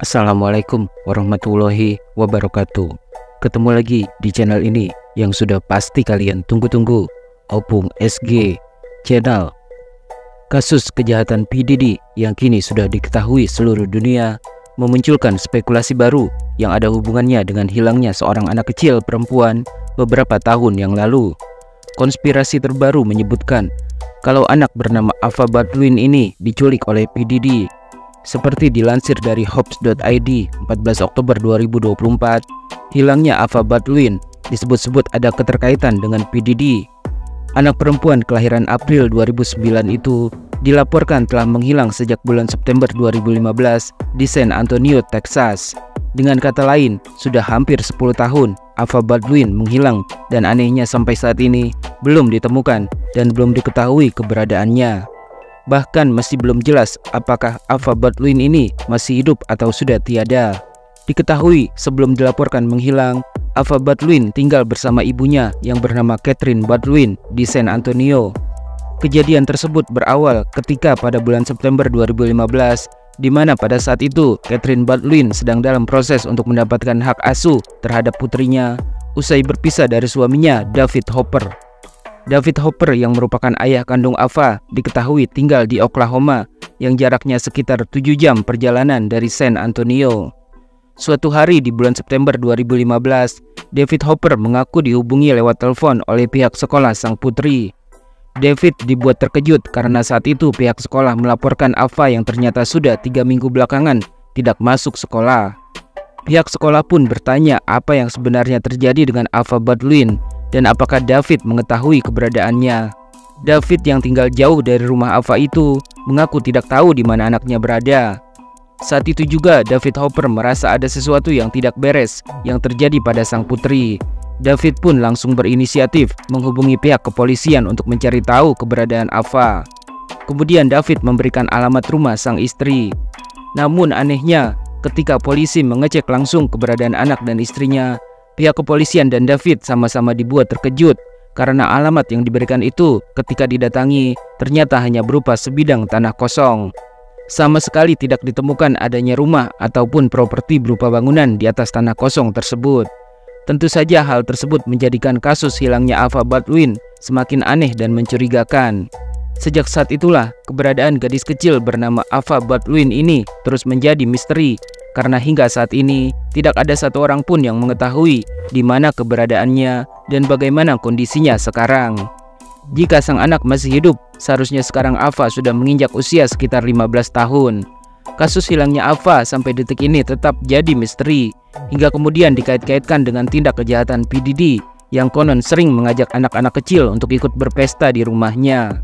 Assalamualaikum warahmatullahi wabarakatuh. Ketemu lagi di channel ini yang sudah pasti kalian tunggu-tunggu, Opung SG Channel. Kasus kejahatan P. Diddy yang kini sudah diketahui seluruh dunia memunculkan spekulasi baru yang ada hubungannya dengan hilangnya seorang anak kecil perempuan beberapa tahun yang lalu. Konspirasi terbaru menyebutkan kalau anak bernama Ava Baldwin ini diculik oleh P. Diddy. Seperti dilansir dari Hops.id 14 Oktober 2024, hilangnya Ava Baldwin disebut-sebut ada keterkaitan dengan P. Diddy. Anak perempuan kelahiran April 2009 itu dilaporkan telah menghilang sejak bulan September 2015 di San Antonio, Texas. Dengan kata lain, sudah hampir 10 tahun Ava Baldwin menghilang dan anehnya sampai saat ini belum ditemukan dan belum diketahui keberadaannya. Bahkan masih belum jelas apakah Ava Baldwin ini masih hidup atau sudah tiada. Diketahui sebelum dilaporkan menghilang, Ava Baldwin tinggal bersama ibunya yang bernama Catherine Baldwin di San Antonio. Kejadian tersebut berawal ketika pada bulan September 2015, di mana pada saat itu Catherine Baldwin sedang dalam proses untuk mendapatkan hak asuh terhadap putrinya usai berpisah dari suaminya David Hopper. David Hopper yang merupakan ayah kandung Ava diketahui tinggal di Oklahoma yang jaraknya sekitar 7 jam perjalanan dari San Antonio. Suatu hari di bulan September 2015, David Hopper mengaku dihubungi lewat telepon oleh pihak sekolah sang putri. David dibuat terkejut karena saat itu pihak sekolah melaporkan Ava yang ternyata sudah 3 minggu belakangan tidak masuk sekolah. Pihak sekolah pun bertanya apa yang sebenarnya terjadi dengan Ava Baldwin dan apakah David mengetahui keberadaannya. David yang tinggal jauh dari rumah Ava itu mengaku tidak tahu di mana anaknya berada. Saat itu juga David Hopper merasa ada sesuatu yang tidak beres yang terjadi pada sang putri. David pun langsung berinisiatif menghubungi pihak kepolisian untuk mencari tahu keberadaan Ava. Kemudian David memberikan alamat rumah sang istri. Namun anehnya, ketika polisi mengecek langsung keberadaan anak dan istrinya, pihak kepolisian dan David sama-sama dibuat terkejut karena alamat yang diberikan itu ketika didatangi ternyata hanya berupa sebidang tanah kosong. Sama sekali tidak ditemukan adanya rumah ataupun properti berupa bangunan di atas tanah kosong tersebut. Tentu saja hal tersebut menjadikan kasus hilangnya Ava Baldwin semakin aneh dan mencurigakan. Sejak saat itulah keberadaan gadis kecil bernama Ava Baldwin ini terus menjadi misteri. Karena hingga saat ini tidak ada satu orang pun yang mengetahui di mana keberadaannya dan bagaimana kondisinya sekarang. Jika sang anak masih hidup, seharusnya sekarang Ava sudah menginjak usia sekitar 15 tahun. Kasus hilangnya Ava sampai detik ini tetap jadi misteri, hingga kemudian dikait-kaitkan dengan tindak kejahatan P. Diddy yang konon sering mengajak anak-anak kecil untuk ikut berpesta di rumahnya.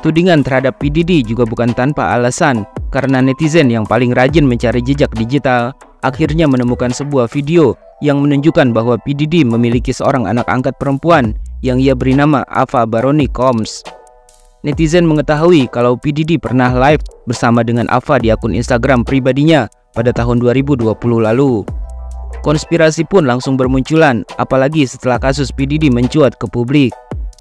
Tudingan terhadap P. Diddy juga bukan tanpa alasan, karena netizen yang paling rajin mencari jejak digital akhirnya menemukan sebuah video yang menunjukkan bahwa P. Diddy memiliki seorang anak angkat perempuan yang ia beri nama Ava Baroni Combs. Netizen mengetahui kalau P. Diddy pernah live bersama dengan Ava di akun Instagram pribadinya pada tahun 2020 lalu. Konspirasi pun langsung bermunculan, apalagi setelah kasus P. Diddy mencuat ke publik.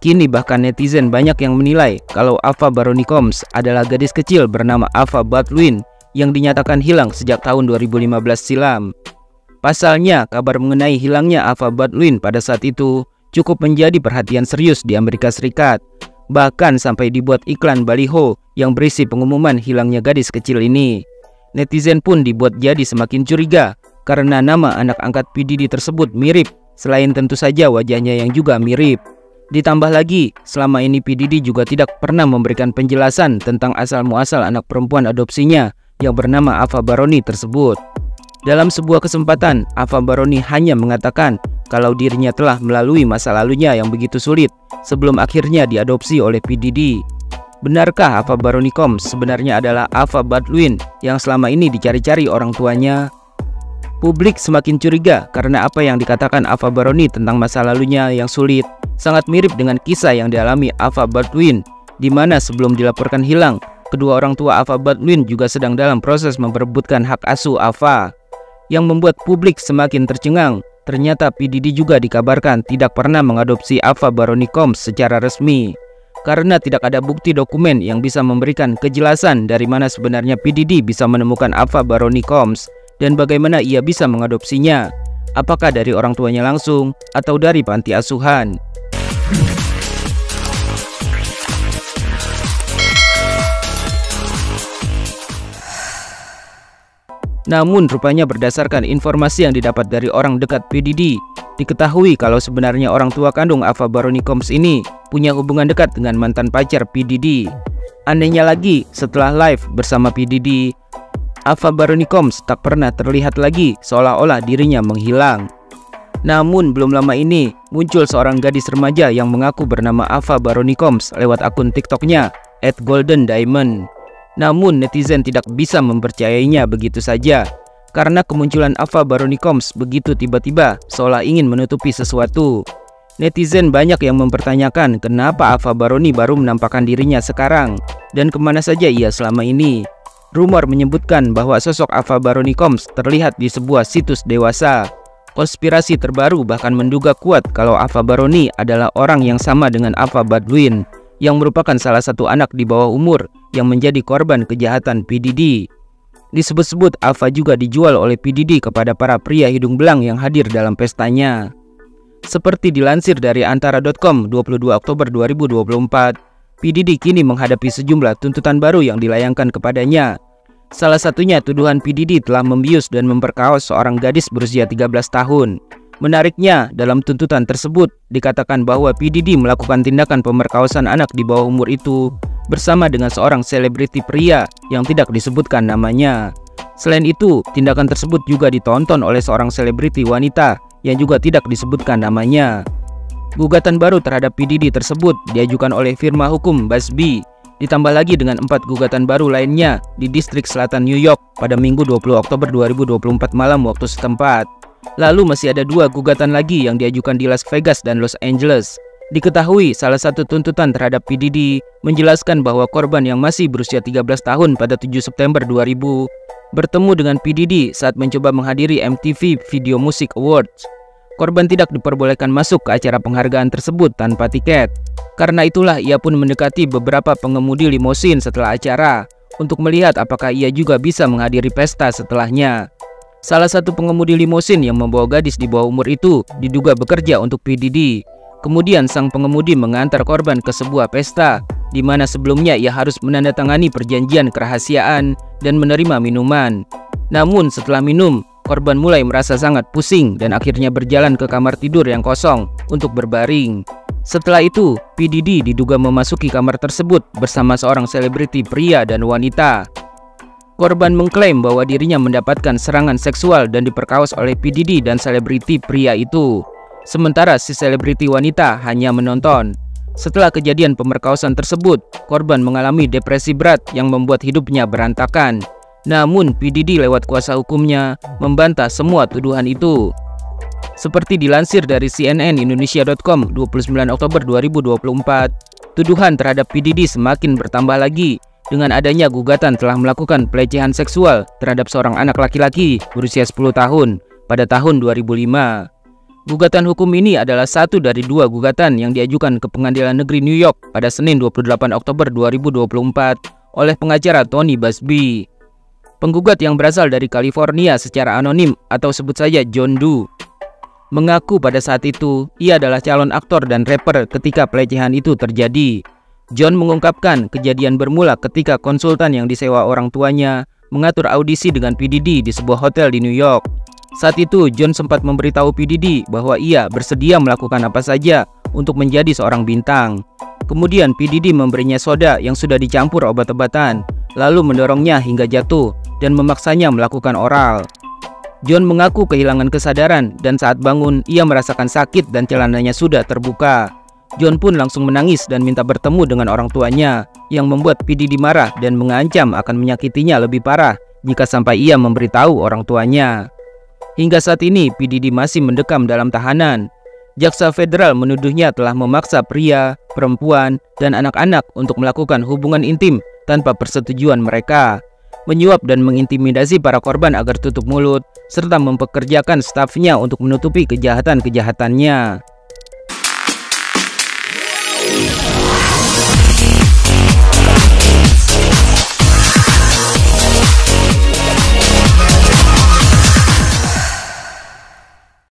Kini bahkan netizen banyak yang menilai kalau Ava Baroni Combs adalah gadis kecil bernama Ava Baldwin yang dinyatakan hilang sejak tahun 2015 silam. Pasalnya, kabar mengenai hilangnya Ava Baldwin pada saat itu cukup menjadi perhatian serius di Amerika Serikat. Bahkan sampai dibuat iklan baliho yang berisi pengumuman hilangnya gadis kecil ini. Netizen pun dibuat jadi semakin curiga karena nama anak angkat P. Diddy tersebut mirip, selain tentu saja wajahnya yang juga mirip. Ditambah lagi, selama ini P. Diddy juga tidak pernah memberikan penjelasan tentang asal-muasal anak perempuan adopsinya yang bernama Ava Baroni tersebut. Dalam sebuah kesempatan, Ava Baroni hanya mengatakan kalau dirinya telah melalui masa lalunya yang begitu sulit sebelum akhirnya diadopsi oleh P. Diddy. Benarkah Ava Baroni Combs sebenarnya adalah Ava Baldwin yang selama ini dicari-cari orang tuanya? Publik semakin curiga karena apa yang dikatakan Ava Baroni tentang masa lalunya yang sulit sangat mirip dengan kisah yang dialami Ava Baldwin, di mana sebelum dilaporkan hilang, kedua orang tua Ava Baldwin juga sedang dalam proses memperebutkan hak asuh Ava. Yang membuat publik semakin tercengang, ternyata P. Diddy juga dikabarkan tidak pernah mengadopsi Ava Baroni Combs secara resmi. Karena tidak ada bukti dokumen yang bisa memberikan kejelasan dari mana sebenarnya P. Diddy bisa menemukan Ava Baroni Combs dan bagaimana ia bisa mengadopsinya. Apakah dari orang tuanya langsung atau dari panti asuhan? Namun rupanya berdasarkan informasi yang didapat dari orang dekat P. Diddy, diketahui kalau sebenarnya orang tua kandung Ava Baroni Combs ini punya hubungan dekat dengan mantan pacar P. Diddy. Anehnya lagi, setelah live bersama P. Diddy, Ava Baroni Combs tak pernah terlihat lagi, seolah-olah dirinya menghilang. Namun belum lama ini muncul seorang gadis remaja yang mengaku bernama Ava Baroni Combs lewat akun TikToknya @goldendiamond. Namun netizen tidak bisa mempercayainya begitu saja, karena kemunculan Ava Baroni Combs begitu tiba-tiba, seolah ingin menutupi sesuatu. Netizen banyak yang mempertanyakan kenapa Ava Baroni baru menampakkan dirinya sekarang, dan kemana saja ia selama ini. Rumor menyebutkan bahwa sosok Ava Baroni Combs terlihat di sebuah situs dewasa. Konspirasi terbaru bahkan menduga kuat kalau Ava Baroni adalah orang yang sama dengan Ava Baldwin, yang merupakan salah satu anak di bawah umur yang menjadi korban kejahatan P. Diddy. Disebut-sebut Ava juga dijual oleh P. Diddy kepada para pria hidung belang yang hadir dalam pestanya. Seperti dilansir dari antara.com 22 Oktober 2024, P. Diddy kini menghadapi sejumlah tuntutan baru yang dilayangkan kepadanya. Salah satunya tuduhan P. Diddy telah membius dan memperkaos seorang gadis berusia 13 tahun. Menariknya, dalam tuntutan tersebut dikatakan bahwa P. Diddy melakukan tindakan pemerkosaan anak di bawah umur itu bersama dengan seorang selebriti pria yang tidak disebutkan namanya. Selain itu, tindakan tersebut juga ditonton oleh seorang selebriti wanita yang juga tidak disebutkan namanya. Gugatan baru terhadap P. Diddy tersebut diajukan oleh firma hukum Busby, ditambah lagi dengan 4 gugatan baru lainnya di distrik selatan New York pada Minggu 20 Oktober 2024 malam waktu setempat. Lalu masih ada 2 gugatan lagi yang diajukan di Las Vegas dan Los Angeles. Diketahui salah satu tuntutan terhadap P. Diddy menjelaskan bahwa korban yang masih berusia 13 tahun pada 7 September 2000 bertemu dengan P. Diddy saat mencoba menghadiri MTV Video Music Awards. Korban tidak diperbolehkan masuk ke acara penghargaan tersebut tanpa tiket. Karena itulah ia pun mendekati beberapa pengemudi limosin setelah acara untuk melihat apakah ia juga bisa menghadiri pesta setelahnya. Salah satu pengemudi limosin yang membawa gadis di bawah umur itu diduga bekerja untuk P. Diddy. Kemudian sang pengemudi mengantar korban ke sebuah pesta, di mana sebelumnya ia harus menandatangani perjanjian kerahasiaan dan menerima minuman. Namun setelah minum, korban mulai merasa sangat pusing dan akhirnya berjalan ke kamar tidur yang kosong untuk berbaring. Setelah itu, P. Diddy diduga memasuki kamar tersebut bersama seorang selebriti pria dan wanita. Korban mengklaim bahwa dirinya mendapatkan serangan seksual dan diperkaos oleh P. Diddy dan selebriti pria itu. Sementara si selebriti wanita hanya menonton. Setelah kejadian pemerkosaan tersebut, korban mengalami depresi berat yang membuat hidupnya berantakan. Namun P. Diddy lewat kuasa hukumnya membantah semua tuduhan itu. Seperti dilansir dari cnnindonesia.com 29 Oktober 2024, tuduhan terhadap P. Diddy semakin bertambah lagi dengan adanya gugatan telah melakukan pelecehan seksual terhadap seorang anak laki-laki berusia 10 tahun pada tahun 2005. Gugatan hukum ini adalah satu dari 2 gugatan yang diajukan ke Pengadilan Negeri New York pada Senin 28 Oktober 2024 oleh pengacara Tony Busby. Penggugat yang berasal dari California secara anonim atau sebut saja John Doe mengaku pada saat itu ia adalah calon aktor dan rapper ketika pelecehan itu terjadi. John mengungkapkan kejadian bermula ketika konsultan yang disewa orang tuanya mengatur audisi dengan P. Diddy di sebuah hotel di New York. Saat itu John sempat memberitahu P. Diddy bahwa ia bersedia melakukan apa saja untuk menjadi seorang bintang. Kemudian P. Diddy memberinya soda yang sudah dicampur obat-obatan, lalu mendorongnya hingga jatuh dan memaksanya melakukan oral. John mengaku kehilangan kesadaran dan saat bangun ia merasakan sakit dan celananya sudah terbuka. John pun langsung menangis dan minta bertemu dengan orang tuanya, yang membuat P. Diddy marah dan mengancam akan menyakitinya lebih parah jika sampai ia memberitahu orang tuanya. Hingga saat ini P. Diddy masih mendekam dalam tahanan. Jaksa federal menuduhnya telah memaksa pria, perempuan, dan anak-anak untuk melakukan hubungan intim tanpa persetujuan mereka, menyuap dan mengintimidasi para korban agar tutup mulut, serta mempekerjakan stafnya untuk menutupi kejahatan-kejahatannya.